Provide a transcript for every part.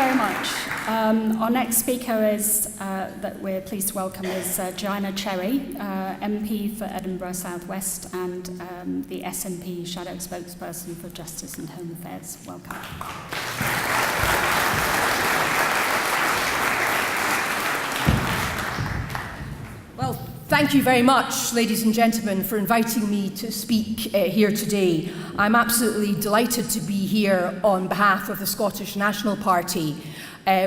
very much. Our next speaker is that we're pleased to welcome is Joanna MP for Edinburgh South West and the SNP Shadow Spokesperson for Justice and Home Affairs. Welcome. Well, thank you very much, ladies and gentlemen, for inviting me to speak here today. I'm absolutely delighted to be here on behalf of the Scottish National Party.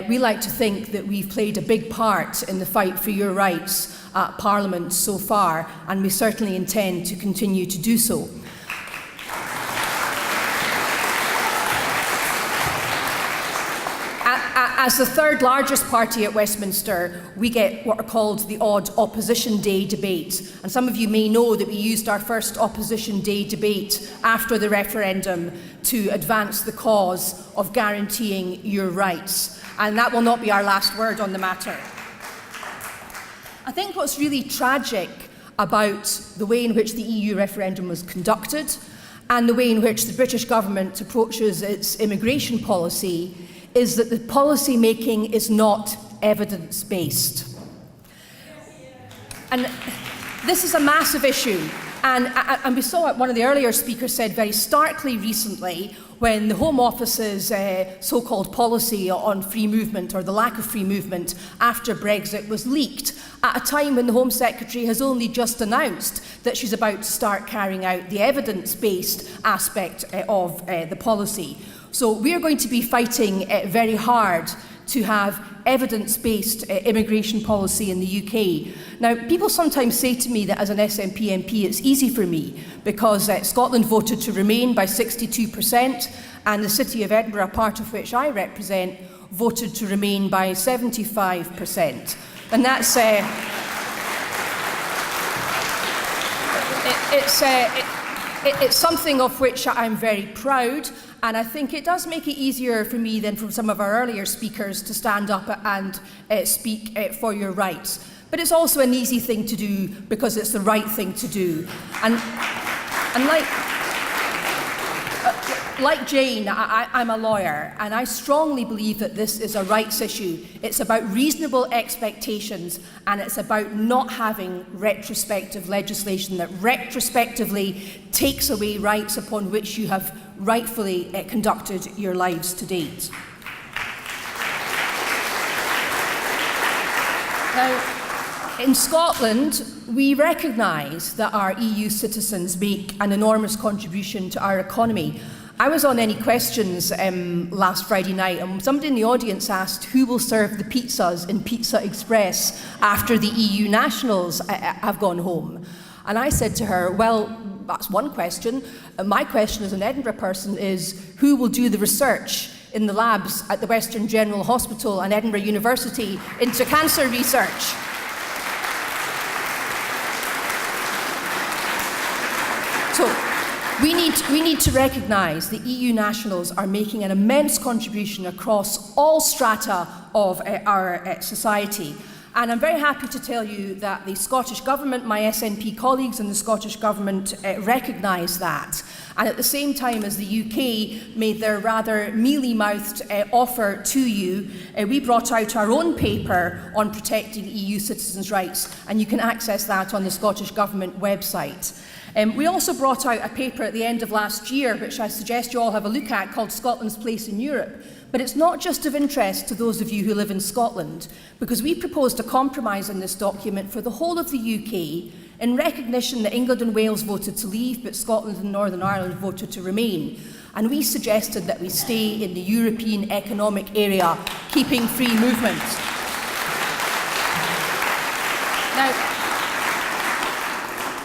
We like to think that we've played a big part in the fight for your rights at Parliament so far, and we certainly intend to continue to do so. As the third largest party at Westminster, we get what are called the odd Opposition Day debate. And some of you may know that we used our first Opposition Day debate after the referendum to advance the cause of guaranteeing your rights. And that will not be our last word on the matter. I think what's really tragic about the way in which the EU referendum was conducted and the way in which the British government approaches its immigration policy is that the policy making is not evidence-based. And this is a massive issue. And we saw what one of the earlier speakers said very starkly recently when the Home Office's so-called policy on free movement, or the lack of free movement, after Brexit was leaked, at a time when the Home Secretary has only just announced that she's about to start carrying out the evidence-based aspect of the policy. So we're going to be fighting very hard to have evidence-based immigration policy in the UK. Now, people sometimes say to me that as an SNP MP it's easy for me because Scotland voted to remain by 62% and the City of Edinburgh, part of which I represent, voted to remain by 75%. And that's... It's something of which I'm very proud, and I think it does make it easier for me than from some of our earlier speakers to stand up and speak for your rights. But it's also an easy thing to do because it's the right thing to do. And like Jane, I'm a lawyer, and I strongly believe that this is a rights issue. It's about reasonable expectations, and it's about not having retrospective legislation that retrospectively takes away rights upon which you have rightfully conducted your lives to date. Now, in Scotland, we recognise that our EU citizens make an enormous contribution to our economy. I was on Any Questions last Friday night, and somebody in the audience asked who will serve the pizzas in Pizza Express after the EU nationals have gone home. And I said to her, well, that's one question. My question as an Edinburgh person is who will do the research in the labs at the Western General Hospital and Edinburgh University into cancer research? So, we need to recognise that EU nationals are making an immense contribution across all strata of our society. And I'm very happy to tell you that the Scottish Government, my SNP colleagues in the Scottish Government recognise that. And at the same time as the UK made their rather mealy-mouthed offer to you, we brought out our own paper on protecting EU citizens' rights, and you can access that on the Scottish Government website. We also brought out a paper at the end of last year, which I suggest you all have a look at, called Scotland's Place in Europe. But it's not just of interest to those of you who live in Scotland, because we proposed a compromise in this document for the whole of the UK in recognition that England and Wales voted to leave, but Scotland and Northern Ireland voted to remain. And we suggested that we stay in the European Economic Area, keeping free movement. Now,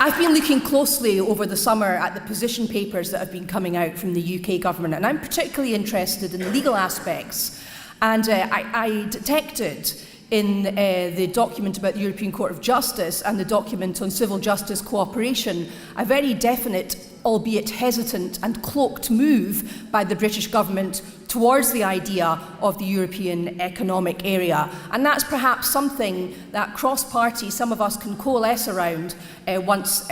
I've been looking closely over the summer at the position papers that have been coming out from the UK government, and I'm particularly interested in the legal aspects. And I detected in the document about the European Court of Justice and the document on civil justice cooperation a very definite, albeit hesitant and cloaked move by the British government towards the idea of the European Economic Area. And that's perhaps something that cross-party some of us can coalesce around once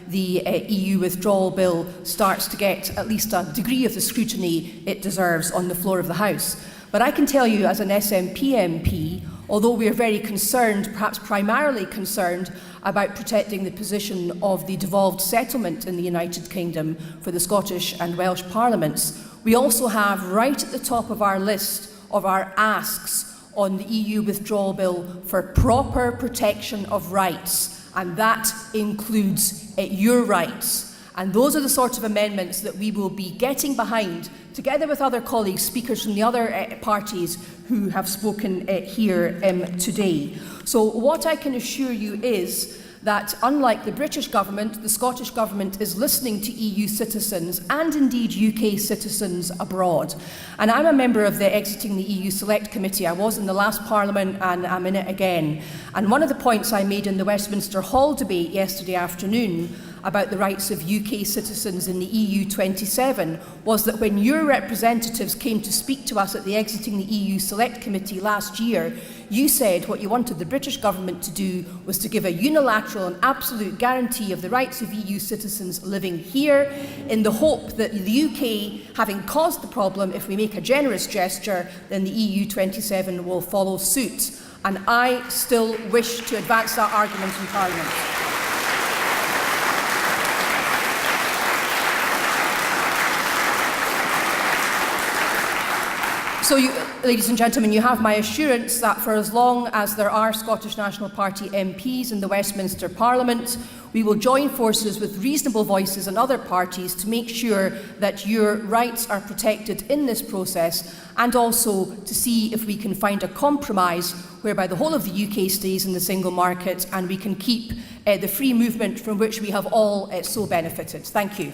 the EU withdrawal bill starts to get at least a degree of the scrutiny it deserves on the floor of the House. But I can tell you as an SNP MP, although we are very concerned, perhaps primarily concerned, about protecting the position of the devolved settlement in the United Kingdom for the Scottish and Welsh Parliaments, we also have right at the top of our list of our asks on the EU withdrawal bill for proper protection of rights, and that includes your rights. And those are the sort of amendments that we will be getting behind, together with other colleagues, speakers from the other parties who have spoken here today. So what I can assure you is that, unlike the British government, the Scottish government is listening to EU citizens and indeed UK citizens abroad. And I'm a member of the Exiting the EU Select Committee. I was in the last Parliament and I'm in it again. And one of the points I made in the Westminster Hall debate yesterday afternoon about the rights of UK citizens in the EU 27 was that when your representatives came to speak to us at the Exiting the EU Select Committee last year, you said what you wanted the British government to do was to give a unilateral and absolute guarantee of the rights of EU citizens living here, in the hope that the UK, having caused the problem, if we make a generous gesture, then the EU 27 will follow suit. And I still wish to advance that argument in Parliament. So, ladies and gentlemen, you have my assurance that for as long as there are Scottish National Party MPs in the Westminster Parliament, we will join forces with reasonable voices and other parties to make sure that your rights are protected in this process, and also to see if we can find a compromise whereby the whole of the UK stays in the single market and we can keep the free movement from which we have all so benefited. Thank you.